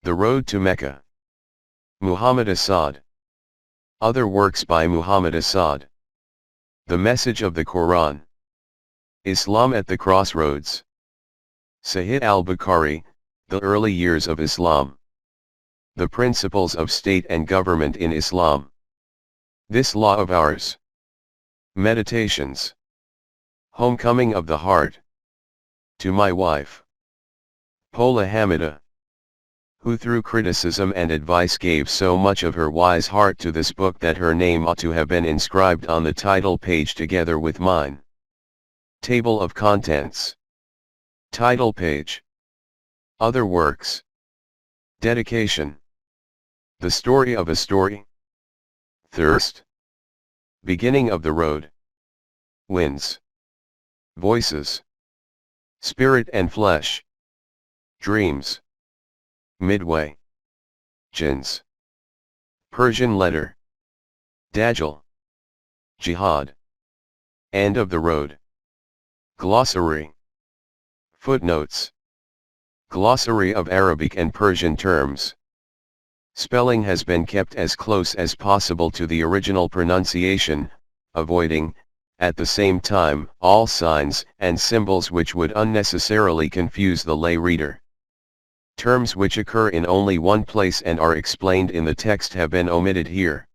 The Road to Mecca. Muhammad Asad. Other works by Muhammad Asad. The Message of the Quran. Islam at the Crossroads. Sahih al-Bukhari, The Early Years of Islam. The Principles of State and Government in Islam. This Law of Ours. Meditations. Homecoming of the Heart. To my wife, Pola Hamida, who through criticism and advice gave so much of her wise heart to this book that her name ought to have been inscribed on the title page together with mine. Table of Contents. Title page. Other works. Dedication. The Story of a Story. Thirst. Beginning of the Road. Winds. Voices. Spirit and Flesh. Dreams. Midway. Jinns. Persian Letter. Dajjal. Jihad. End of the Road. Glossary. Footnotes. Glossary of Arabic and Persian terms. Spelling has been kept as close as possible to the original pronunciation, avoiding, at the same time, all signs and symbols which would unnecessarily confuse the lay reader. Terms which occur in only one place and are explained in the text have been omitted here.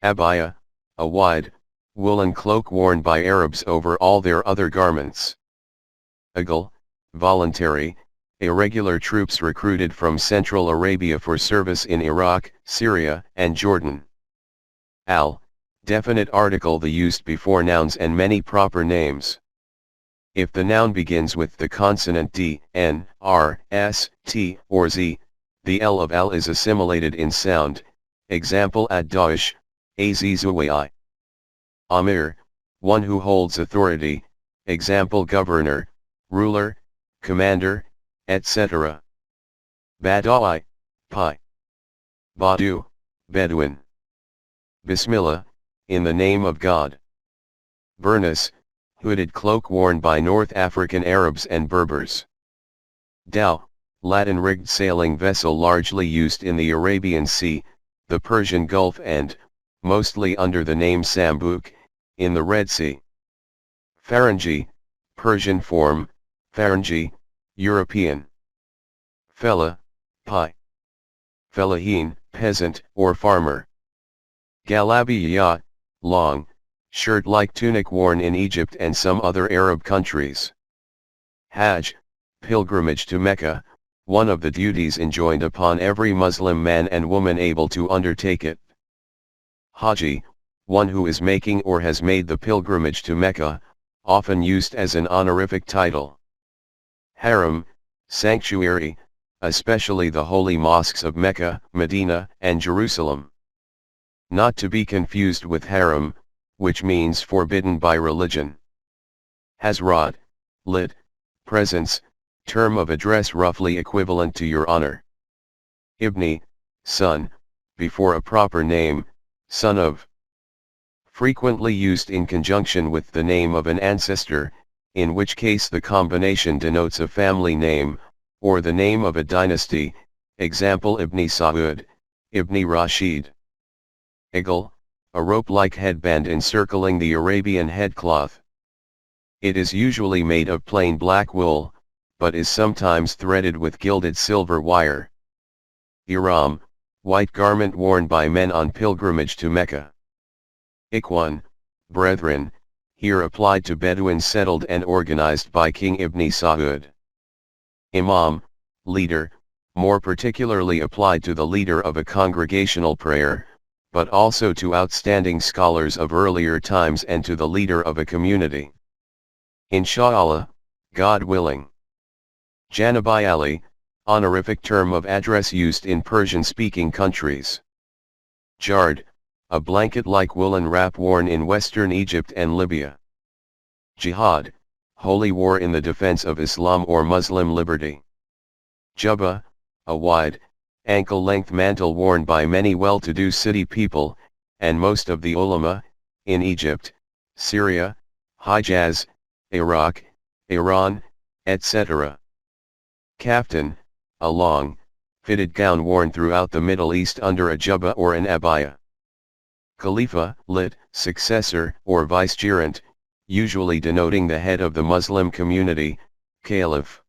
Abaya, a wide, woolen cloak worn by Arabs over all their other garments. Agal, voluntary, irregular troops recruited from Central Arabia for service in Iraq, Syria, and Jordan. Al, definite article the used before nouns and many proper names. If the noun begins with the consonant D, N, R, S, T, or Z, the L of al is assimilated in sound, example ad-da'ish, azizuwai. Amir, one who holds authority, example governor, ruler, commander, etc. Badawi, pi. Badu, Bedouin. Bismillah, in the name of God. Burnous, hooded cloak worn by North African Arabs and Berbers. Dhow, Latin rigged sailing vessel largely used in the Arabian Sea, the Persian Gulf and, mostly under the name Sambuk, in the Red Sea. Farangi, Persian form, Farangi, European. Fella, pi. Fellahin, peasant or farmer. Galabiya, long, shirt-like tunic worn in Egypt and some other Arab countries. Hajj, pilgrimage to Mecca, one of the duties enjoined upon every Muslim man and woman able to undertake it. Haji, one who is making or has made the pilgrimage to Mecca, often used as an honorific title. Haram, sanctuary, especially the holy mosques of Mecca, Medina, and Jerusalem. Not to be confused with haram, which means forbidden by religion. Hazrat, lit, presence, term of address roughly equivalent to your honor. Ibni, son, before a proper name, son of. Frequently used in conjunction with the name of an ancestor, in which case the combination denotes a family name, or the name of a dynasty, example Ibni Saud, Ibni Rashid. Eagle, a rope-like headband encircling the Arabian headcloth. It is usually made of plain black wool, but is sometimes threaded with gilded silver wire. Ihram, white garment worn by men on pilgrimage to Mecca. Ikhwan, brethren, here applied to Bedouins settled and organized by King Ibn Saud. Imam, leader, more particularly applied to the leader of a congregational prayer, but also to outstanding scholars of earlier times and to the leader of a community. Insha'Allah, God willing. Janabi Ali, honorific term of address used in Persian-speaking countries. Jard, a blanket-like woolen wrap worn in western Egypt and Libya. Jihad, holy war in the defense of Islam or Muslim liberty. Jubba, a wide, ankle-length mantle worn by many well-to-do city people, and most of the ulama, in Egypt, Syria, Hijaz, Iraq, Iran, etc. Kaftan, a long, fitted gown worn throughout the Middle East under a jubba or an abaya. Khalifa, lit, successor, or vicegerent, usually denoting the head of the Muslim community, caliph.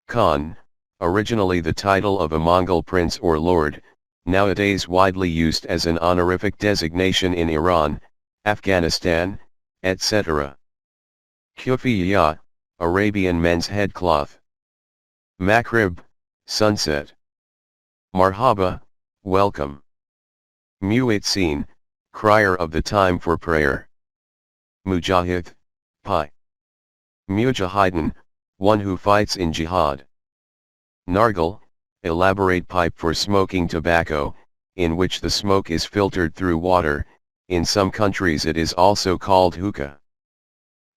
Khan, originally the title of a Mongol prince or lord, nowadays widely used as an honorific designation in Iran, Afghanistan, etc. Kufiya, Arabian men's headcloth. Maghrib, sunset. Marhaba, welcome. Muezzin, crier of the time for prayer. Mujahid, pi. Mujahidin, one who fights in jihad. Nargil, elaborate pipe for smoking tobacco, in which the smoke is filtered through water. In some countries it is also called hookah.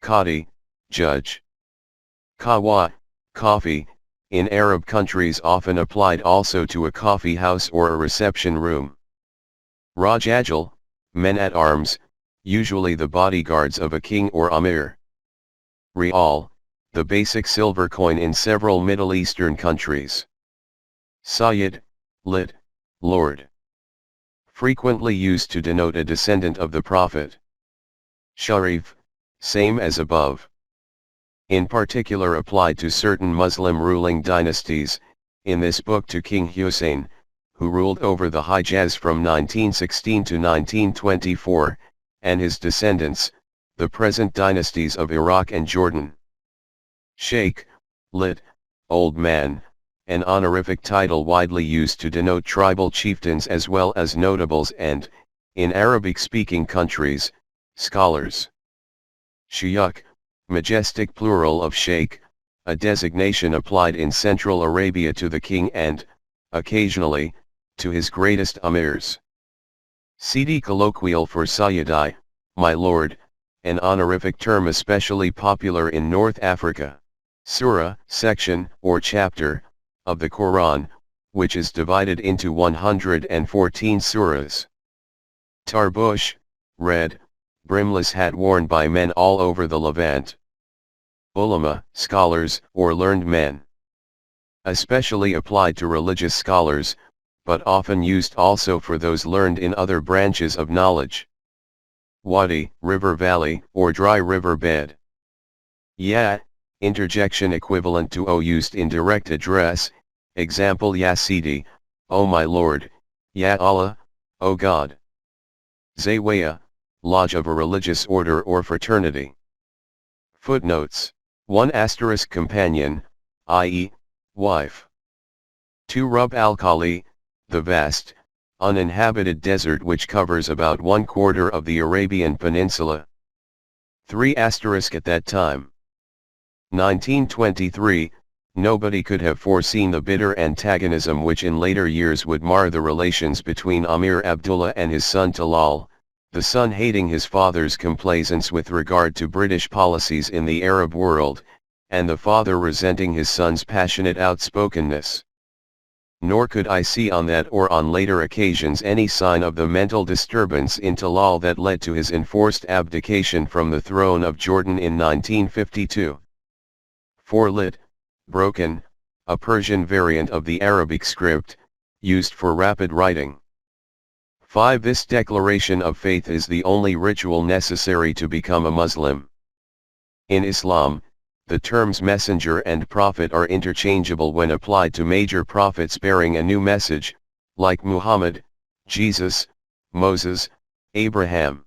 Qadi, judge. Kahwa, coffee, in Arab countries often applied also to a coffee house or a reception room. Rajajal, men at arms, usually the bodyguards of a king or amir. Rial, the basic silver coin in several Middle Eastern countries. Sayyid, lit, lord. Frequently used to denote a descendant of the Prophet. Sharif, same as above. In particular applied to certain Muslim ruling dynasties, in this book to King Hussain, who ruled over the Hijaz from 1916 to 1924, and his descendants, the present dynasties of Iraq and Jordan. Sheikh, lit, old man, an honorific title widely used to denote tribal chieftains as well as notables and, in Arabic-speaking countries, scholars. Shuyukh, majestic plural of sheikh, a designation applied in Central Arabia to the king and, occasionally, to his greatest amirs. Sidi colloquial for Sayyidi, my lord, an honorific term especially popular in North Africa. Surah, section, or chapter, of the Quran, which is divided into 114 surahs. Tarbush, red, brimless hat worn by men all over the Levant. Ulama, scholars, or learned men. Especially applied to religious scholars, but often used also for those learned in other branches of knowledge. Wadi, river valley, or dry river bed. Ya, interjection equivalent to O used in direct address, example Ya Sidi, O my Lord, Ya Allah, O God. Zawaya, lodge of a religious order or fraternity. Footnotes: 1 * companion, i.e., wife. 2 Rub al-Khali, the vast, uninhabited desert which covers about 1/4 of the Arabian Peninsula. 3 * at that time. 1923, nobody could have foreseen the bitter antagonism which in later years would mar the relations between Amir Abdullah and his son Talal, the son hating his father's complaisance with regard to British policies in the Arab world, and the father resenting his son's passionate outspokenness. Nor could I see on that or on later occasions any sign of the mental disturbance in Talal that led to his enforced abdication from the throne of Jordan in 1952. 4 lit, broken, a Persian variant of the Arabic script, used for rapid writing. 5 This declaration of faith is the only ritual necessary to become a Muslim. In Islam, the terms messenger and prophet are interchangeable when applied to major prophets bearing a new message, like Muhammad, Jesus, Moses, Abraham.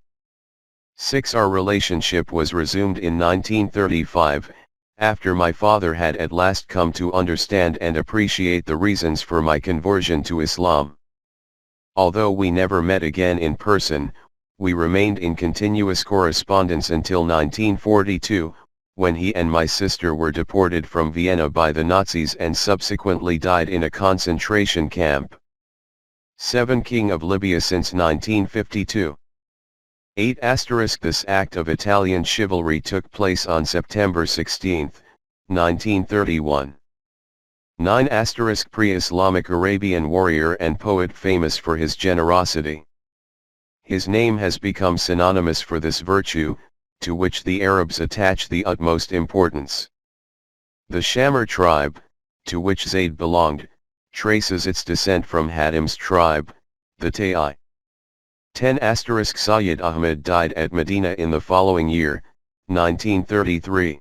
6 Our relationship was resumed in 1935, after my father had at last come to understand and appreciate the reasons for my conversion to Islam. Although we never met again in person, we remained in continuous correspondence until 1942, when he and my sister were deported from Vienna by the Nazis and subsequently died in a concentration camp. 7 King of Libya since 1952. 8 * This act of Italian chivalry took place on September 16, 1931. 9 * Pre-Islamic Arabian warrior and poet famous for his generosity. His name has become synonymous for this virtue, to which the Arabs attach the utmost importance. The Shamir tribe, to which Zayd belonged, traces its descent from Hadim's tribe, the Ta'i. 10 Sayyid Ahmed died at Medina in the following year, 1933.